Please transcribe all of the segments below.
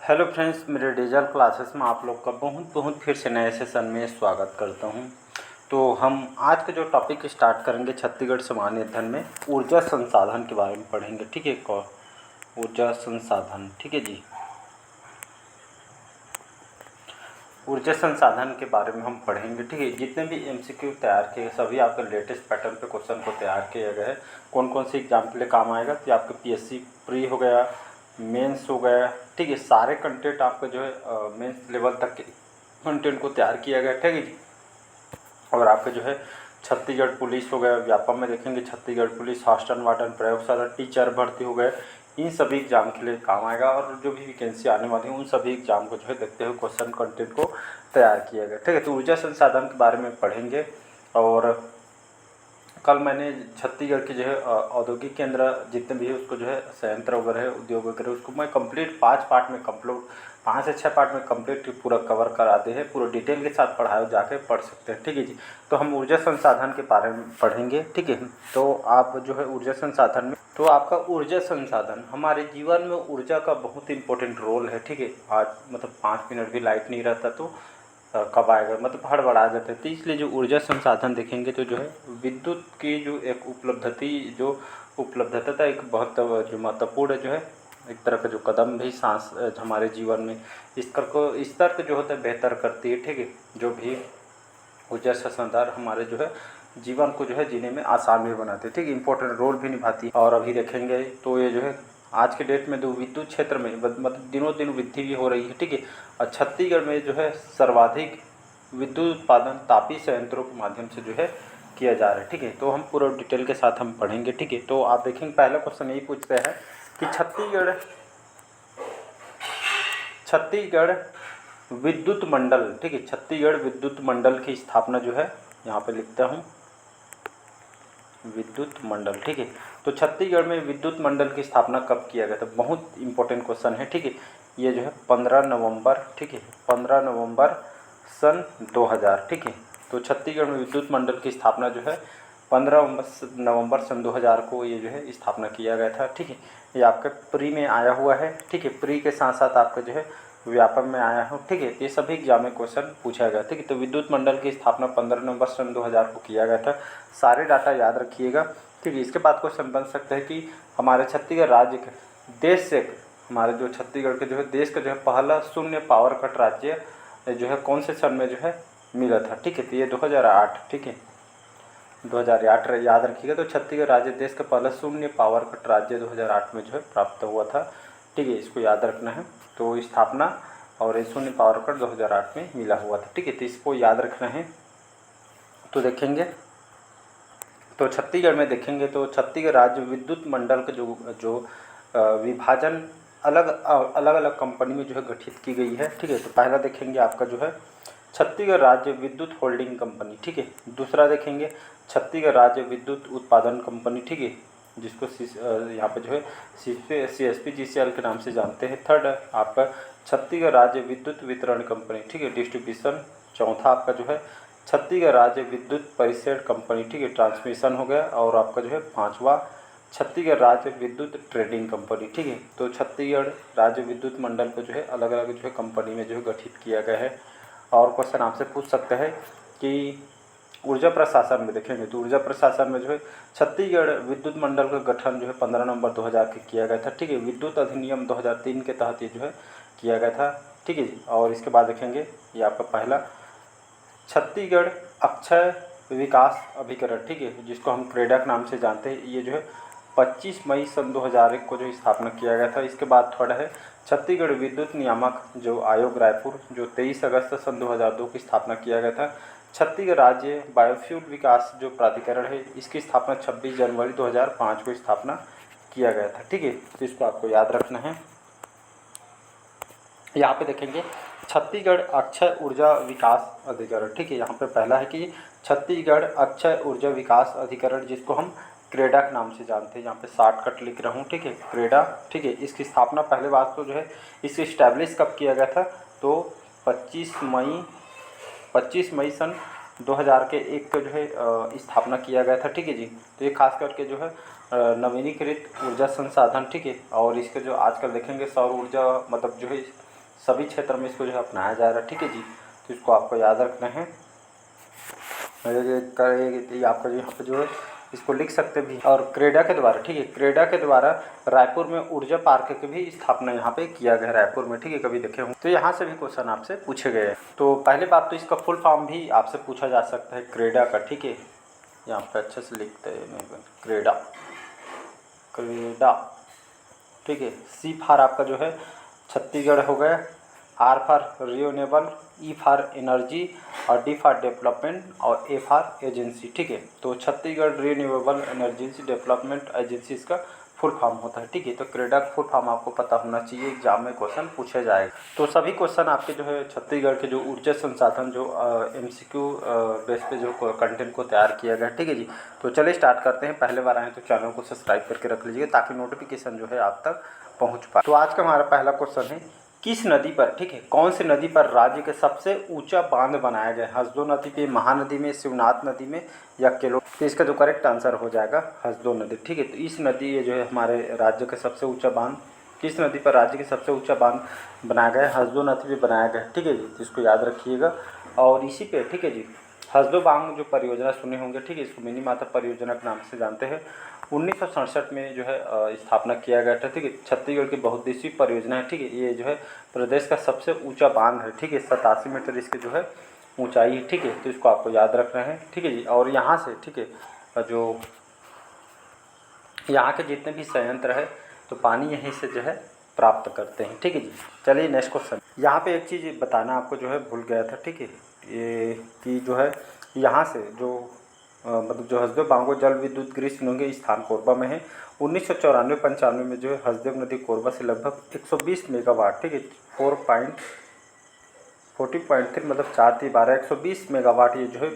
Hello friends, मेरे digital classes में आप लोग का बहुत बहुत फिर से नए सेशन में स्वागत करता हूं। तो हम आज का जो टॉपिक स्टार्ट करेंगे छत्तीसगढ़ सामान्य अध्ययन में ऊर्जा संसाधन के बारे में पढ़ेंगे। ठीक है, ऊर्जा संसाधन। ठीक है जी, ऊर्जा संसाधन के बारे में हम पढ़ेंगे। ठीक है, जितने भी एमसीक्यू तैयार किए सभी आपके लेटेस्ट पैटर्न पे क्वेश्चन को तैयार किया गया है। कौन कौन से एग्जाम के लिए काम आएगा, तो आपके पीएससी प्री हो गया, मेंस हो गया। ठीक है, सारे कंटेंट आपका जो है मेंस लेवल तक के कंटेंट को तैयार किया गया। ठीक है जी, और आपके जो है छत्तीसगढ़ पुलिस हो गया, व्यापम में देखेंगे छत्तीसगढ़ पुलिस, हॉस्टल वार्डन, प्रयोगशाला टीचर भर्ती हो गए, इन सभी एग्जाम के लिए काम आएगा। और जो भी वैकेंसी आने वाली है उन सभी एग्जाम को जो है देखते हुए क्वेश्चन कंटेंट को तैयार किया गया। ठीक है, तो ऊर्जा संसाधन के बारे में पढ़ेंगे। और कल मैंने छत्तीसगढ़ के जो है औद्योगिक केंद्र जितने भी है उसको जो है संयंत्र वगैरह है, उद्योग वगैरह, उसको मैं कंप्लीट 5 पार्ट में 5 से 6 पार्ट में कंप्लीट पूरा कवर करा दे है, पूरा डिटेल के साथ पढ़ाए, जाके पढ़ सकते हैं। ठीक है जी, तो हम ऊर्जा संसाधन के बारे में पढ़ेंगे। ठीक है, तो आप जो है ऊर्जा संसाधन में, तो आपका ऊर्जा संसाधन हमारे जीवन में ऊर्जा का बहुत इंपॉर्टेंट रोल है। ठीक है, आज मतलब 5 मिनट भी लाइट नहीं रहता तो कब आएगा, मतलब हड़बड़ा जाते हैं। तो इसलिए जो ऊर्जा संसाधन देखेंगे तो जो है विद्युत की जो एक उपलब्धता एक बहुत जो महत्वपूर्ण जो है एक तरह का जो कदम भी सांस हमारे जीवन में स्तर को जो होता है बेहतर करती है। ठीक है, जो भी ऊर्जा संसाधन हमारे जो है जीवन को जो है जीने में आसान भी बनाते हैं। ठीक है, इंपॉर्टेंट रोल भी निभाती है। और अभी देखेंगे तो ये जो है आज के डेट में जो विद्युत क्षेत्र में मतलब दिनों दिन वृद्धि भी हो रही है। ठीक है, और छत्तीसगढ़ में जो है सर्वाधिक विद्युत उत्पादन तापीय संयंत्रों के माध्यम से जो है किया जा रहा है। ठीक है, तो हम पूरा डिटेल के साथ हम पढ़ेंगे। ठीक है, तो आप देखेंगे पहला क्वेश्चन यही पूछते हैं कि छत्तीसगढ़ विद्युत मंडल। ठीक है, छत्तीसगढ़ विद्युत मंडल की स्थापना जो है यहाँ पे लिखता हूँ विद्युत मंडल। ठीक है, तो छत्तीसगढ़ में विद्युत मंडल की स्थापना कब किया गया था, बहुत इंपॉर्टेंट क्वेश्चन है। ठीक है, ये जो है 15 नवंबर। ठीक है, 15 नवंबर सन 2000। ठीक है, तो छत्तीसगढ़ में विद्युत मंडल की स्थापना जो है 15 नवंबर सन 2000 को ये जो है स्थापना किया गया था। ठीक है, ये आपका प्री में आया हुआ है। ठीक है, प्री के साथ साथ आपका जो है व्यापम में आया हो। ठीक है, ये सभी एग्जाम में क्वेश्चन पूछा गया। ठीक है, तो विद्युत मंडल की स्थापना 15 नवंबर सन 2000 को किया गया था। सारे डाटा याद रखिएगा। ठीक है, इसके बाद क्वेश्चन बन सकते हैं कि हमारे छत्तीसगढ़ राज्य के देश से हमारे जो छत्तीसगढ़ के जो है देश का जो है पहला शून्य पावर कट राज्य जो है कौन से सन में जो है मिला था। ठीक है, तो ये 2008। ठीक है, 2008 याद रखिएगा। तो छत्तीसगढ़ राज्य देश का पहला शून्य पावर कट राज्य 2008 में जो है प्राप्त हुआ था। ठीक है, इसको याद रखना है। तो स्थापना और ये शून्य पावर कट 2008 में मिला हुआ था। ठीक है, तो इसको याद रखना है। तो देखेंगे तो छत्तीसगढ़ में देखेंगे तो छत्तीसगढ़ राज्य विद्युत मंडल का जो विभाजन अलग अलग कंपनी में जो है गठित की गई है। ठीक है, तो पहला देखेंगे आपका जो है छत्तीसगढ़ राज्य विद्युत होल्डिंग कंपनी। ठीक है, दूसरा देखेंगे छत्तीसगढ़ राज्य विद्युत उत्पादन कंपनी। ठीक है, जिसको यहाँ पे जो है CSPGCL के नाम से जानते हैं। थर्ड आपका छत्तीसगढ़ राज्य विद्युत वितरण कंपनी। ठीक है, डिस्ट्रीब्यूशन। चौथा आपका जो है छत्तीसगढ़ राज्य विद्युत परिषद कंपनी। ठीक है, ट्रांसमिशन हो गया। और आपका जो है पांचवा छत्तीसगढ़ राज्य विद्युत ट्रेडिंग कंपनी। ठीक है, तो छत्तीसगढ़ राज्य विद्युत मंडल को जो है अलग अलग जो है कंपनी में जो है गठित किया गया है। और क्वेश्चन आपसे पूछ सकते हैं कि ऊर्जा प्रशासन में देखेंगे तो ऊर्जा प्रशासन में जो है छत्तीसगढ़ विद्युत मंडल का गठन जो है 15 नवंबर 2000 के किया गया था। ठीक है, विद्युत अधिनियम 2003 के तहत ये जो है किया गया था। ठीक है जी, और इसके बाद देखेंगे ये आपका पहला छत्तीसगढ़ अक्षय विकास अभिकरण। ठीक है, जिसको हम क्रेडा के नाम से जानते हैं, ये जो है 25 मई सन 2001 को जो स्थापना किया गया था। इसके बाद थर्ड है छत्तीसगढ़ विद्युत नियामक जो आयोग रायपुर, जो 23 अगस्त सन 2002 की स्थापना किया गया था। छत्तीसगढ़ राज्य बायोफ्यूल विकास जो प्राधिकरण है, इसकी स्थापना 26 जनवरी 2005 को स्थापना किया गया था। ठीक है, तो इसको आपको याद रखना है। यहाँ पे देखेंगे छत्तीसगढ़ अक्षय ऊर्जा विकास अधिकरण। ठीक है, यहाँ पे पहला है कि छत्तीसगढ़ अक्षय ऊर्जा विकास अधिकरण, जिसको हम क्रेडा के नाम से जानते हैं। यहाँ पे शॉर्टकट लिख रहा हूँ। ठीक है, क्रेडा। ठीक है, इसकी स्थापना पहले बात तो जो है इसकी इस्टेब्लिश कब किया गया था, तो 25 मई सन 2000 के एक को जो है स्थापना किया गया था। ठीक है जी, तो ये खास करके जो है नवीनीकृत ऊर्जा संसाधन। ठीक है, और इसके जो आजकल देखेंगे सौर ऊर्जा मतलब जो है सभी क्षेत्र में इसको जो है अपनाया जा रहा है, ठीक है जी। तो इसको आपको याद रखना है। ये आपका जो यहाँ पे जो है इसको लिख सकते भी। और क्रेडा के द्वारा, ठीक है, क्रेडा के द्वारा रायपुर में ऊर्जा पार्क की भी स्थापना यहाँ पे किया गया रायपुर में, ठीक है, कभी देखे होंगे। तो यहाँ से भी क्वेश्चन आपसे पूछे गए हैं। तो पहले बात तो इसका फुल फॉर्म भी आपसे पूछा जा सकता है क्रेडा का, ठीक है, यहाँ पे अच्छे से लिखते हैं क्रेडा, क्रेडा, ठीक है। सी फॉर आपका जो है छत्तीसगढ़ हो गया, R for renewable, E for energy और डी फॉर डेवलपमेंट और ए फॉर एजेंसी, ठीक है। तो Chhattisgarh renewable energy development agency इसका फुल फॉर्म होता है, ठीक है। तो क्रेडा का फुल फॉर्म आपको पता होना चाहिए, एग्जाम में क्वेश्चन पूछे जाएगा। तो सभी क्वेश्चन आपके जो है छत्तीसगढ़ के जो ऊर्जा संसाधन जो MCQ बेस पे जो कंटेंट को तैयार किया गया, ठीक है जी। तो चलिए स्टार्ट करते हैं। पहले बार आए तो चैनल को सब्सक्राइब करके रख लीजिएगा ताकि नोटिफिकेशन जो है आप तक पहुँच पाए। तो आज का हमारा पहला क्वेश्चन है, किस नदी पर, ठीक है, कौन सी नदी पर राज्य के सबसे ऊंचा बांध बनाया गया? हसदो नदी पे, महानदी में, शिवनाथ नदी में या केलो? तो इसका जो करेक्ट आंसर हो जाएगा हसदो नदी, ठीक है। तो इस नदी ये जो है हमारे राज्य का सबसे ऊंचा बांध, किस नदी पर राज्य के सबसे ऊंचा बांध बनाया गया है? हसदो नदी पे बनाया गया है, ठीक है जी। तो इसको याद रखिएगा। और इसी पे, ठीक है जी, हसदो बांध जो परियोजना सुने होंगे, ठीक है, इसको मिनी माता परियोजना के नाम से जानते हैं। 1967 में जो है स्थापना किया गया था, ठीक है। छत्तीसगढ़ की बहुउद्देशीय परियोजना है, ठीक है। ये जो है प्रदेश का सबसे ऊंचा बांध है, ठीक है। 87 मीटर इसकी जो है ऊंचाई है, ठीक है। तो इसको आपको याद रखना है, ठीक है जी। और यहाँ से, ठीक है, जो यहाँ के जितने भी संयंत्र है तो पानी यहीं से जो है प्राप्त करते हैं, ठीक है जी। चलिए नेक्स्ट क्वेश्चन। यहाँ पे एक चीज़ बताना आपको जो है भूल गया था, ठीक है, ये कि जो है यहाँ से जो मतलब जो हसदेव बांगो जल विद्युत गृह सुनेंगे स्थान कोरबा में है। 1994-95 में जो है हसदेव नदी कोरबा से लगभग 120 मेगावाट, ठीक है, 40.3 मतलब 4×12 120 मेगावाट ये जो है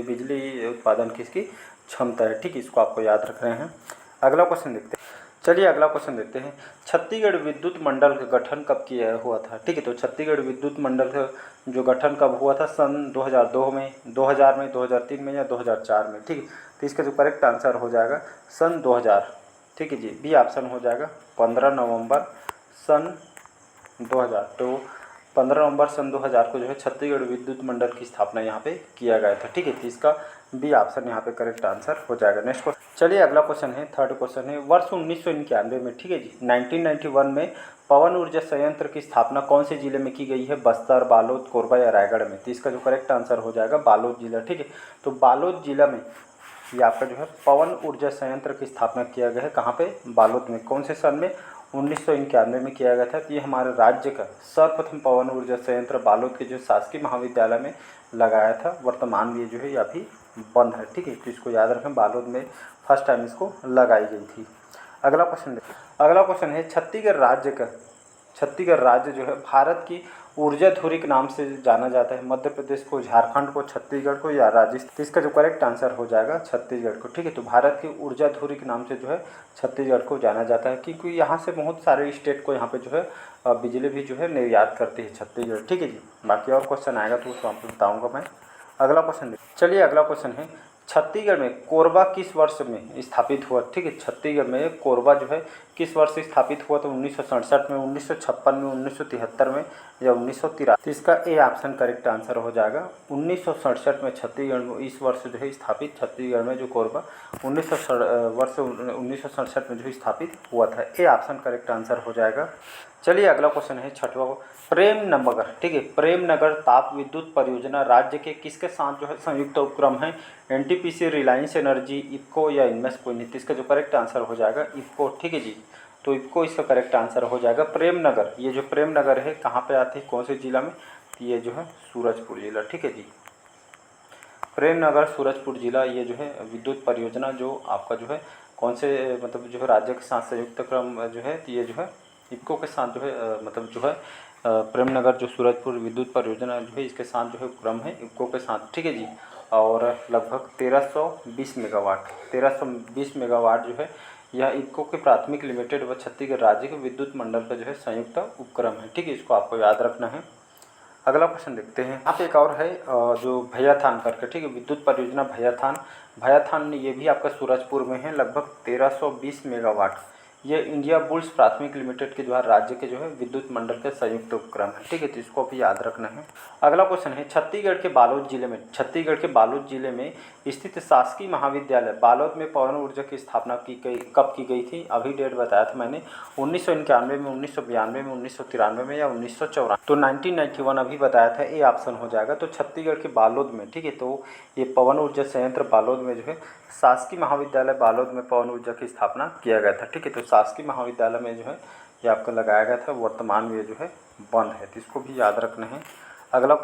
बिजली उत्पादन की इसकी क्षमता है, ठीक है। इसको आपको याद रख रहे हैं। अगला क्वेश्चन देखते हैं। चलिए अगला क्वेश्चन देखते हैं। छत्तीसगढ़ विद्युत मंडल का गठन कब किया हुआ था, ठीक है। तो छत्तीसगढ़ विद्युत मंडल का जो गठन कब हुआ था? सन 2002 में, 2000 में, 2003 में या 2004 में, ठीक है। तो इसका जो करेक्ट आंसर हो जाएगा सन 2000, ठीक है जी। बी ऑप्शन हो जाएगा 15 नवंबर सन 2000। तो 15 नवंबर सन 2000 को जो है छत्तीसगढ़ विद्युत मंडल की स्थापना यहाँ पे किया गया था, ठीक है। तो इसका बी ऑप्शन यहाँ पे करेक्ट आंसर हो जाएगा। नेक्स्ट क्वेश्चन, चलिए अगला क्वेश्चन है, थर्ड क्वेश्चन है। वर्ष 1991 में, ठीक है जी, 1991 में पवन ऊर्जा संयंत्र की स्थापना कौन से जिले में की गई है? बस्तर, बालोद, कोरबा या रायगढ़ में? तो इसका जो करेक्ट आंसर हो जाएगा बालोद जिला, ठीक है। तो बालोद जिला में ये आपका जो है पवन ऊर्जा संयंत्र की स्थापना किया गया है। कहाँ पे? बालोद में। कौन से सन में? 1991 में किया गया था। तो ये हमारे राज्य का सर्वप्रथम पवन ऊर्जा संयंत्र बालोद के जो शासकीय महाविद्यालय में लगाया था। वर्तमान में ये जो है ये अभी बंद है, ठीक है। तो इसको याद रखें, बालोद में फर्स्ट टाइम इसको लगाई गई थी। अगला क्वेश्चन देखिए। अगला क्वेश्चन है, छत्तीसगढ़ राज्य जो है भारत की ऊर्जा धुरी के नाम से जाना जाता है। मध्य प्रदेश को, झारखंड को, छत्तीसगढ़ को या राजस्थान? तो इसका जो करेक्ट आंसर हो जाएगा छत्तीसगढ़ को, ठीक है। तो भारत की ऊर्जा धुरी के नाम से जो है छत्तीसगढ़ को जाना जाता है, क्योंकि यहाँ से बहुत सारे स्टेट को यहाँ पे जो है बिजली भी जो है निर्यात करती है छत्तीसगढ़, ठीक है जी। बाकी और क्वेश्चन आएगा तो उसको आपको बताऊँगा मैं। अगला क्वेश्चन चलिए अगला क्वेश्चन है, छत्तीसगढ़ में कोरबा किस वर्ष में स्थापित हुआ, ठीक है। छत्तीसगढ़ में कोरबा जो है किस वर्ष से स्थापित हुआ? तो 1967 में, 1956 में, 1973 में या 1983? तो इसका ए ऑप्शन करेक्ट आंसर हो जाएगा 1967 में। छत्तीसगढ़ में इस वर्ष जो है स्थापित, छत्तीसगढ़ में जो कोरबा 1967 में जो स्थापित हुआ था। ए ऑप्शन करेक्ट आंसर हो जाएगा। चलिए अगला क्वेश्चन है छठवां, प्रेम नगर, ठीक है, प्रेम नगर ताप विद्युत परियोजना राज्य के किसके साथ जो है संयुक्त उपक्रम है? NTPC, रिलायंस एनर्जी, इफको या इनमें से कोई नहीं? इसका जो करेक्ट आंसर हो जाएगा इफको, ठीक है जी। तो इफको इसका करेक्ट आंसर हो जाएगा। प्रेम नगर, ये जो प्रेम नगर है कहाँ पे आती है, कौन से जिला में? ये जो है सूरजपुर जिला, ठीक है जी। प्रेम नगर सूरजपुर जिला, ये जो है विद्युत परियोजना जो आपका जो है कौन से मतलब जो है राज्य के साथ संयुक्त क्रम जो है, ये जो है इफको के साथ जो है मतलब जो है प्रेम नगर जो सूरजपुर विद्युत परियोजना जो है इसके साथ जो है उपक्रम है इफको के साथ, ठीक है जी। और लगभग 1320 मेगावाट जो है यह इफको के प्राथमिक लिमिटेड व छत्तीसगढ़ राज्य के विद्युत मंडल का जो है संयुक्त उपक्रम है, ठीक है। इसको आपको याद रखना है। अगला क्वेश्चन देखते हैं। यहाँ पे एक और है जो भैयाथान करके, ठीक है, विद्युत परियोजना भैयाथान ये भी आपका सूरजपुर में है। लगभग 1320 मेगावाट ये इंडिया बुल्स प्राथमिक लिमिटेड के द्वारा राज्य के जो है विद्युत मंडल के संयुक्त उपक्रम है, ठीक है। तो इसको भी याद रखना है। अगला क्वेश्चन है, छत्तीसगढ़ के बालोद जिले में स्थित शासकीय महाविद्यालय बालोद में पवन ऊर्जा की स्थापना कब की गई थी? अभी डेट बताया था मैंने, 1991 में, 1992 में, 1993 में या 1994। तो 1991 अभी बताया था, ए ऑप्शन हो जाएगा। तो छत्तीसगढ़ के बालोद में, ठीक है, तो ये पवन ऊर्जा संयंत्र बालोद में जो है शासकीय महाविद्यालय बालोद में पवन ऊर्जा की स्थापना किया गया था, ठीक है। तो शासकीय महाविद्यालय में जो है ये आपको लगाया गया था, वर्तमान में जो है बंद है, तो इसको भी याद रखना है। अगला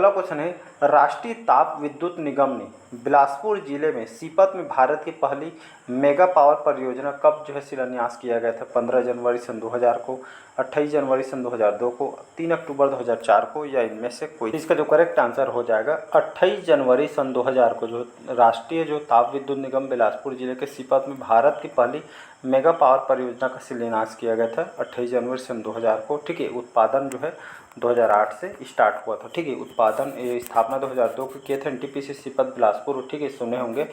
क्वेश्चन है, राष्ट्रीय ताप विद्युत निगम ने बिलासपुर जिले में सीपत में भारत की पहली मेगा पावर परियोजना कब जो है शिलान्यास किया गया था? 15 जनवरी सन 2000 को, 28 जनवरी सन 2002 को, 3 अक्टूबर 2004 को, या इनमें से कोई? इसका जो करेक्ट आंसर हो जाएगा 28 जनवरी सन 2000 को जो राष्ट्रीय जो ताप विद्युत निगम बिलासपुर जिले के सीपत में भारत की पहली मेगा पावर परियोजना का शिलान्यास किया गया था 28 जनवरी सन 2000 को, ठीक है। उत्पादन जो है 2008 से स्टार्ट हुआ था, ठीक है। उत्पादन स्थापना 2002 को किए थे एनटीपीसी सीपत बिलासपुर, ठीक है, सुने होंगे।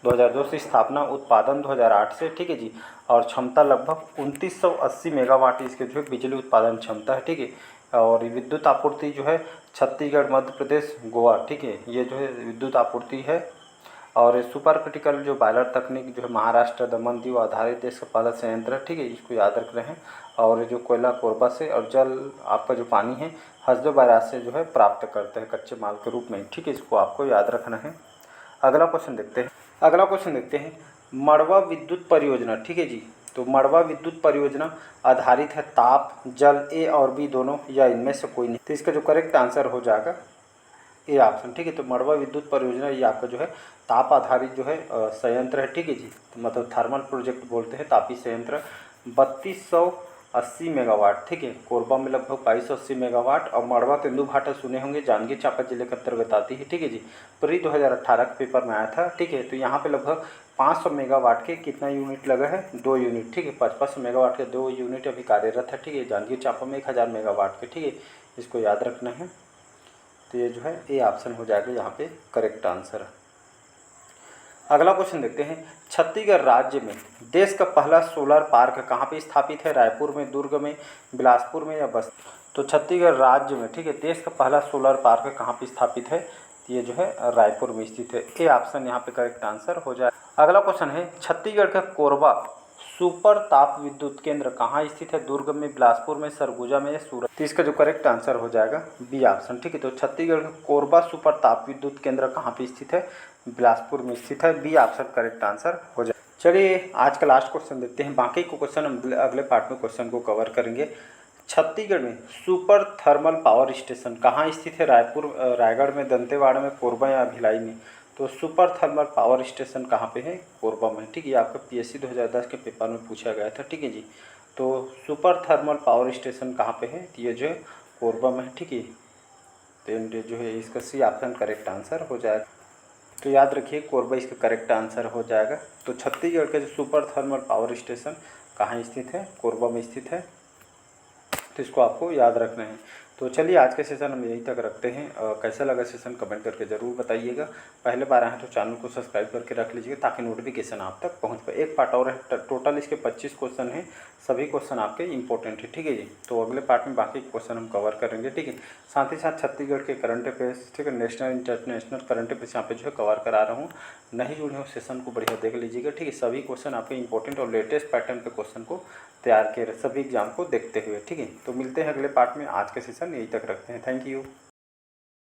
2002 से स्थापना, उत्पादन 2008 से, ठीक है जी। और क्षमता लगभग 2980 मेगावाट इसके जो है बिजली उत्पादन क्षमता है, ठीक है। और विद्युत आपूर्ति जो है छत्तीसगढ़, मध्य प्रदेश, गोवा, ठीक है, ये जो है विद्युत आपूर्ति है। और सुपर क्रिटिकल जो बॉयलर तकनीक जो है महाराष्ट्र, दमन दीव आधारित देश का पहला संयंत्र है, ठीक है, इसको याद रख रहे हैं। और जो कोयला कोरबा से और जल आपका जो पानी है हसदो बैराज से जो है प्राप्त करते हैं कच्चे माल के रूप में, ठीक है, इसको आपको याद रखना है। अगला क्वेश्चन देखते हैं, मड़वा विद्युत परियोजना, ठीक है जी। तो मड़वा विद्युत परियोजना आधारित है ताप, जल, ए और बी दोनों, या इनमें से कोई नहीं? तो इसका जो करेक्ट आंसर हो जाएगा ए ऑप्शन, ठीक है। तो मड़वा विद्युत परियोजना ये आपका जो है ताप आधारित जो है संयंत्र है, ठीक है जी। तो मतलब थर्मल प्रोजेक्ट बोलते हैं, तापी संयंत्र 3280 मेगावाट, ठीक है। कोरबा में लगभग 2280 मेगावाट, और मड़वा तेंदुभाटा सुने होंगे, जांजगीर चांपा जिले के अंतर्गत आती है, ठीक है जी। प्री 2018 के पेपर में आया था, ठीक है। तो यहाँ पे लगभग 500 मेगावाट के कितना यूनिट लगा है? 2 यूनिट, ठीक है। 500 मेगावाट के 2 यूनिट अभी कार्यरत है, ठीक है। जांजगीर चांपा में 1000 मेगावाट के, ठीक है, इसको याद रखना है। तो ये जो है ए ऑप्शन हो जाएगा यहाँ पे करेक्ट आंसर। अगला क्वेश्चन देखते हैं, छत्तीसगढ़ राज्य में देश का पहला सोलर पार्क कहाँ पे स्थापित है? रायपुर में, दुर्ग में, बिलासपुर में, या बस्तर? तो छत्तीसगढ़ राज्य में, ठीक है, देश का पहला सोलर पार्क कहाँ पे स्थापित है? ये जो है रायपुर में स्थित है। ए ऑप्शन यहाँ पे करेक्ट आंसर हो जाए। अगला क्वेश्चन है, छत्तीसगढ़ का कोरबा सुपर ताप विद्युत केंद्र कहाँ स्थित है? दुर्ग में, बिलासपुर में, सरगुजा में, या सूरत? तो इसका जो करेक्ट आंसर हो जाएगा बी ऑप्शन, ठीक है। तो छत्तीसगढ़ का कोरबा सुपर ताप विद्युत केंद्र कहाँ पे स्थित है? बिलासपुर में स्थित है। बी ऑप्शन करेक्ट आंसर हो जाए। चलिए आज का लास्ट क्वेश्चन देखते हैं, बाकी को क्वेश्चन हम अगले पार्ट में क्वेश्चन को कवर करेंगे। छत्तीसगढ़ में सुपर थर्मल पावर स्टेशन कहाँ स्थित है? रायपुर, रायगढ़ में, दंतेवाड़ा में, कोरबा या भिलाई में? तो सुपर थर्मल पावर स्टेशन कहाँ पे है? कोरबा में, ठीक है। आपका पीएससी 2010 के पेपर में पूछा गया था, ठीक है जी। तो सुपर थर्मल पावर स्टेशन कहाँ पे है? तो ये जो है कोरबा में है, ठीक है। तो जो है इसका सी ऑप्शन करेक्ट आंसर हो जाएगा। तो याद रखिए कोरबा इसका करेक्ट आंसर हो जाएगा। तो छत्तीसगढ़ का जो सुपर थर्मल पावर स्टेशन कहाँ स्थित है? कोरबा में स्थित है, तो इसको आपको याद रखना है। तो चलिए आज के सेशन हम यहीं तक रखते हैं। कैसा लगा सेशन कमेंट करके ज़रूर बताइएगा। पहले बार आए हैं तो चैनल को सब्सक्राइब करके रख लीजिएगा ताकि नोटिफिकेशन आप तक पहुंच पाए। एक पार्ट और है, टोटल इसके 25 क्वेश्चन हैं, सभी क्वेश्चन आपके इंपॉर्टेंट है, ठीक है जी। तो अगले पार्ट में बाकी क्वेश्चन हम कवर करेंगे, ठीक है। साथ ही साथ छत्तीसगढ़ के करंट अफेयर्स, ठीक है, नेशनल इंटरनेशनल करंट अफेयर्स यहाँ पे जो है कवर करा रहा हूँ। नहीं जुड़े हो सेशन को बढ़िया देख लीजिएगा, ठीक है। सभी क्वेश्चन आपके इंपॉर्टेंट और लेटेस्ट पैटर्न के क्वेश्चन को तैयार किए सभी एग्जाम को देखते हुए, ठीक है। तो मिलते हैं अगले पार्ट में। आज के सेशन यहीं तक रखते हैं। Thank you.